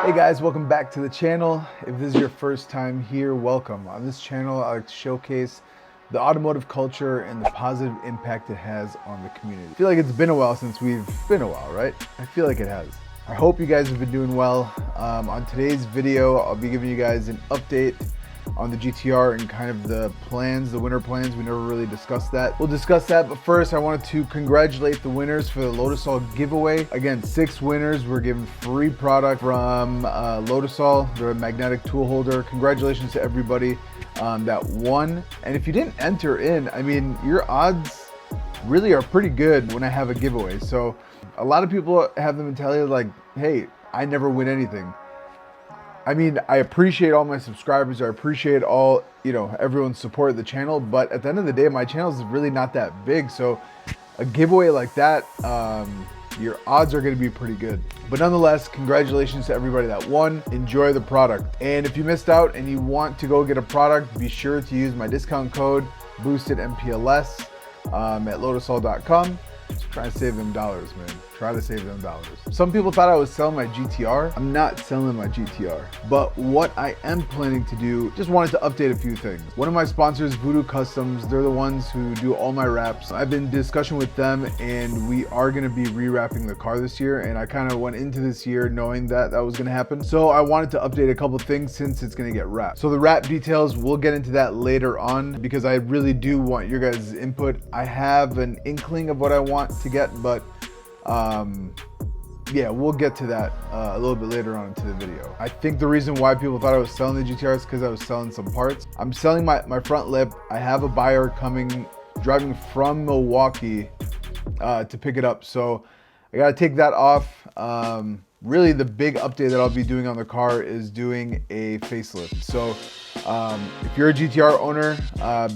Hey guys, welcome back to the channel. If this is your first time here, welcome. On this channel, I like to showcase the automotive culture and the positive impact it has on the community. I feel like it's been a while since we've been a while, right? I feel like it has. I hope you guys have been doing well. On today's video, I'll be giving you guys an update on the GTR and kind of the plans, the winter plans. We never really discussed that. We'll discuss that, but first I wanted to congratulate the winners for the Lotus giveaway. Again, 6 winners were given free product from Lotus, the magnetic tool holder. Congratulations to everybody that won. And if you didn't enter in, I mean, your odds really are pretty good when I have a giveaway. So a lot of people have the mentality like, hey, I never win anything. I mean, I appreciate all my subscribers. I appreciate all, everyone's support of the channel. But at the end of the day, my channel is really not that big. So a giveaway like that, your odds are going to be pretty good. But nonetheless, congratulations to everybody that won. Enjoy the product. And if you missed out and you want to go get a product, be sure to use my discount code BoostedMPLS at lotusall.com. Just try to save them dollars, man. Try to save them dollars. Some people thought I was selling my GTR. I'm not selling my GTR. But what I am planning to do, just wanted to update a few things. One of my sponsors, Voodoo Customs, they're the ones who do all my wraps. I've been in discussion with them and we are gonna be rewrapping the car this year. And I kind of went into this year knowing that that was gonna happen. So I wanted to update a couple things since it's gonna get wrapped. So the wrap details, we'll get into that later on because I really do want your guys' input. I have an inkling of what I want to get, but yeah, we'll get to that a little bit later on into the video. I think the reason why people thought I was selling the GTR is because I was selling some parts. I'm selling my front lip. I have a buyer driving from Milwaukee to pick it up. So I gotta take that off. Really the big update that I'll be doing on the car is doing a facelift. So if you're a GTR owner,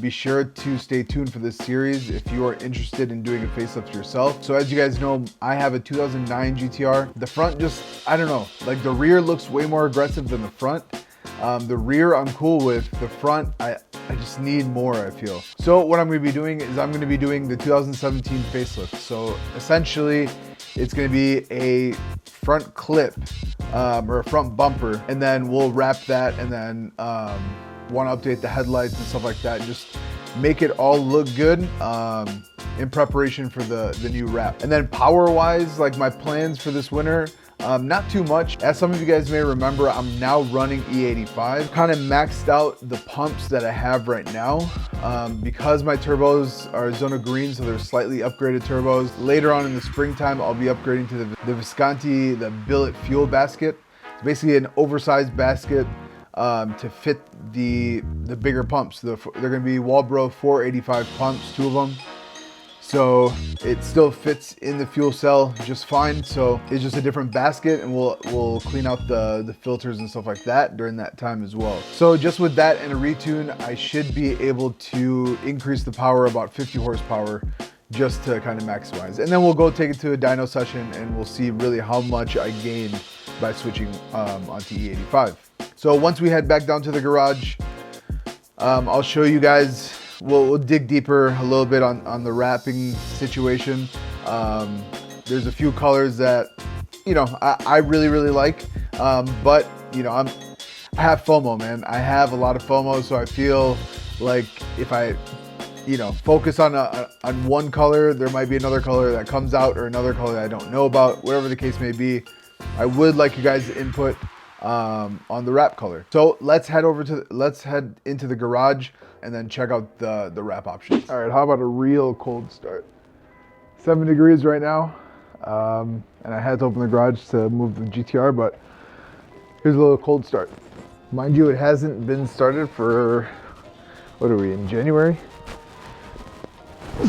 be sure to stay tuned for this series if you are interested in doing a facelift yourself. So as you guys know, I have a 2009 GTR. The front just, I don't know, like the rear looks way more aggressive than the front. The rear I'm cool with. The front, I just need more, I feel. So what I'm gonna be doing is I'm gonna be doing the 2017 facelift. So essentially, it's gonna be a front clip or a front bumper, and then we'll wrap that and then want to update the headlights and stuff like that. Just make it all look good in preparation for the new wrap. And then power wise, like my plans for this winter, not too much. As some of you guys may remember, I'm now running E85. Kind of maxed out the pumps that I have right now because my turbos are Zona Green, so they're slightly upgraded turbos. Later on in the springtime, I'll be upgrading to the Visconti, the billet fuel basket. It's basically an oversized basket to fit the bigger pumps. They're gonna be Walbro 485 pumps, 2 of them. So it still fits in the fuel cell just fine. So it's just a different basket, and we'll clean out the filters and stuff like that during that time as well. So just with that and a retune, I should be able to increase the power about 50 horsepower just to kind of maximize. And then we'll go take it to a dyno session and we'll see really how much I gain by switching onto E85. So once we head back down to the garage, I'll show you guys. We'll dig deeper a little bit on the wrapping situation. There's a few colors that, I really, really like. But, I have FOMO, man. I have a lot of FOMO, so I feel like if I, focus on one color, there might be another color that comes out or another color that I don't know about, whatever the case may be. I would like you guys' input on the wrap color. So let's head into the garage and then check out the wrap options. All right, how about a real cold start? 7 degrees right now, and I had to open the garage to move the GTR, but here's a little cold start. Mind you, it hasn't been started for, what are we, in January?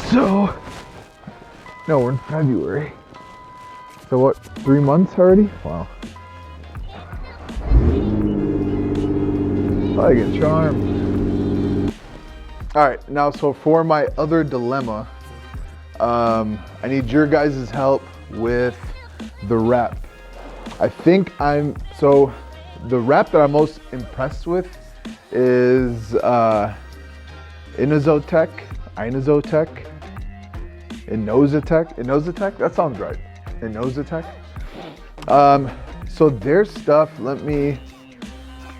So, no, we're in February. So what, 3 months already? Wow. I get charmed. All right, now so for my other dilemma, I need your guys' help with the wrap. I think so the wrap that I'm most impressed with is Inozetek, that sounds right, Inozetek. So their stuff, let me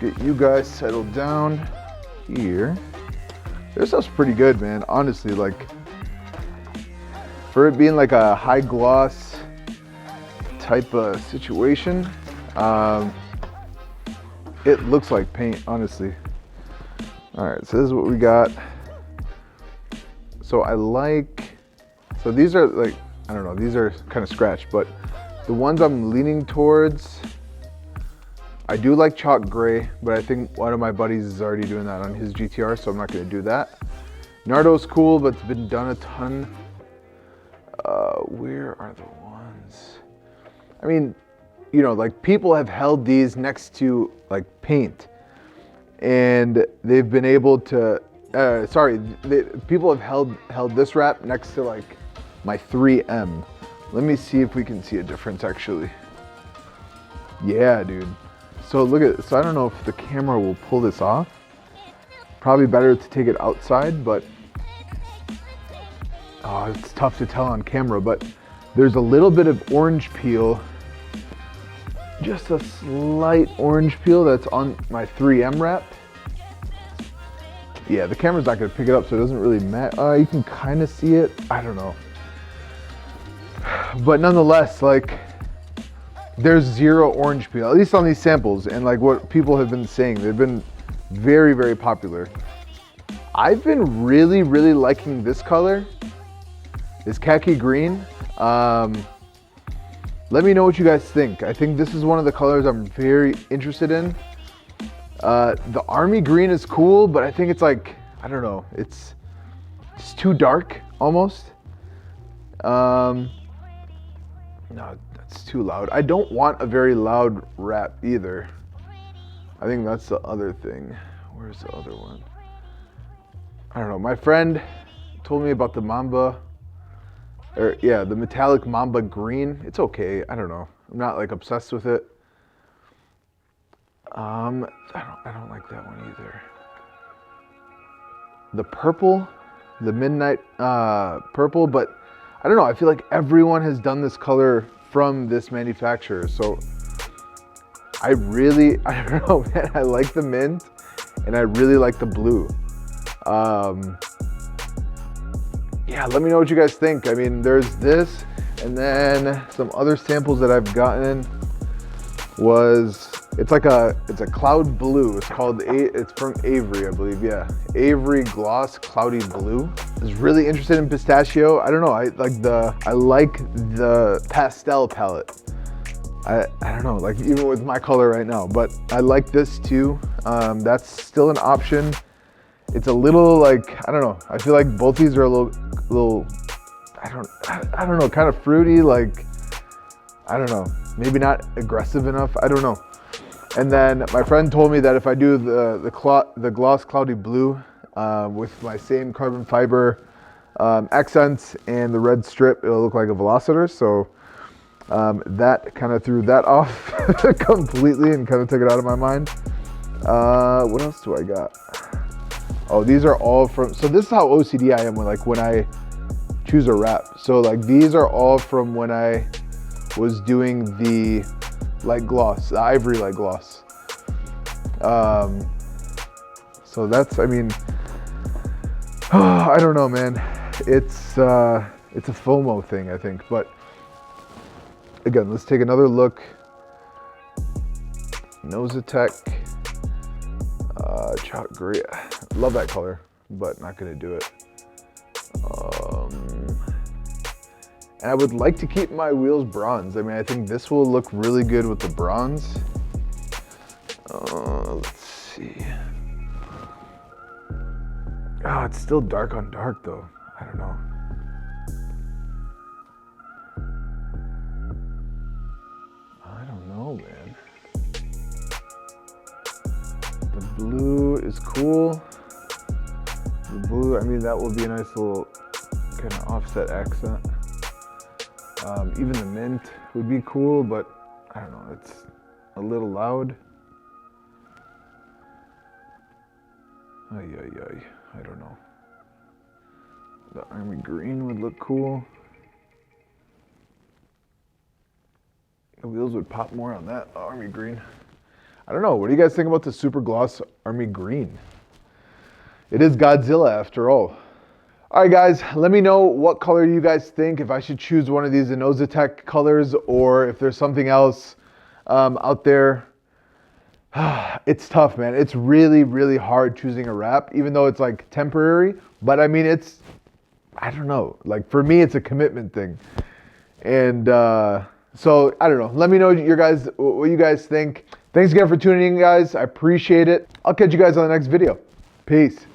get you guys settled down here. Their stuff's pretty good, man. Honestly, like for it being like a high gloss type of situation, it looks like paint, honestly. All right, so this is what we got. So so these are like, I don't know, these are kind of scratched, but the ones I'm leaning towards, I do like chalk gray, but I think one of my buddies is already doing that on his GTR, so I'm not gonna do that. Nardo's cool, but it's been done a ton. Where are the ones? I mean, you know, like people have held these next to like paint, and they've been able to, people have held this wrap next to like my 3M. Let me see if we can see a difference actually. Yeah, dude. So look at, so I don't know if the camera will pull this off. Probably better to take it outside, but oh, it's tough to tell on camera, but there's a little bit of orange peel, just a slight orange peel that's on my 3M wrap. Yeah, the camera's not gonna pick it up, so it doesn't really matter. You can kind of see it, I don't know. But nonetheless, like, there's zero orange peel, at least on these samples, and like what people have been saying, they've been very, very popular. I've been really, really liking this color, this khaki green. Let me know what you guys think. I think this is one of the colors I'm very interested in. The army green is cool, but I think it's like, I don't know, it's too dark almost. No, that's too loud. I don't want a very loud wrap either. I think that's the other thing. Where's the other one? I don't know. My friend told me about the Mamba, or yeah, the metallic Mamba green. It's okay. I don't know. I'm not like obsessed with it. I don't like that one either. The purple, the midnight purple, but I don't know. I feel like everyone has done this color from this manufacturer. So I don't know, man. I like the mint and I really like the blue. Yeah, let me know what you guys think. I mean, there's this, and then some other samples that I've gotten it's a cloud blue. It's called, it's from Avery, I believe. Yeah, Avery Gloss Cloudy Blue. I was really interested in pistachio. I don't know, I like the pastel palette. I don't know, like even with my color right now, but I like this too. That's still an option. It's a little like, I don't know, I feel like both these are a little I don't know, kind of fruity, like, I don't know, maybe not aggressive enough, I don't know. And then my friend told me that if I do the gloss cloudy blue with my same carbon fiber accents and the red strip, it'll look like a Velociter. So that kind of threw that off completely and kind of took it out of my mind. What else do I got? Oh, these are all from, so this is how OCD I am when I choose a wrap. So like these are all from when I was doing the light gloss, the ivory light gloss. So that's, I mean, I don't know, man. It's a FOMO thing, I think. But again, let's take another look. Inozetek, chalk gray. Love that color, but not gonna do it. And I would like to keep my wheels bronze. I mean, I think this will look really good with the bronze. Let's see. Oh, it's still dark on dark though. I don't know. I don't know, man. The blue is cool. The blue, I mean, that will be a nice little kind of offset accent. Even the mint would be cool, but I don't know, it's a little loud. I don't know. The army green would look cool. The wheels would pop more on that army green. I don't know. What do you guys think about the super gloss army green? It is Godzilla after all. All right, guys, let me know what color you guys think, if I should choose one of these Inozetek colors or if there's something else out there. It's tough, man. It's really, really hard choosing a wrap, even though it's like temporary. But I mean, I don't know. Like for me, it's a commitment thing. And so I don't know. Let me know what you guys think. Thanks again for tuning in, guys. I appreciate it. I'll catch you guys on the next video. Peace.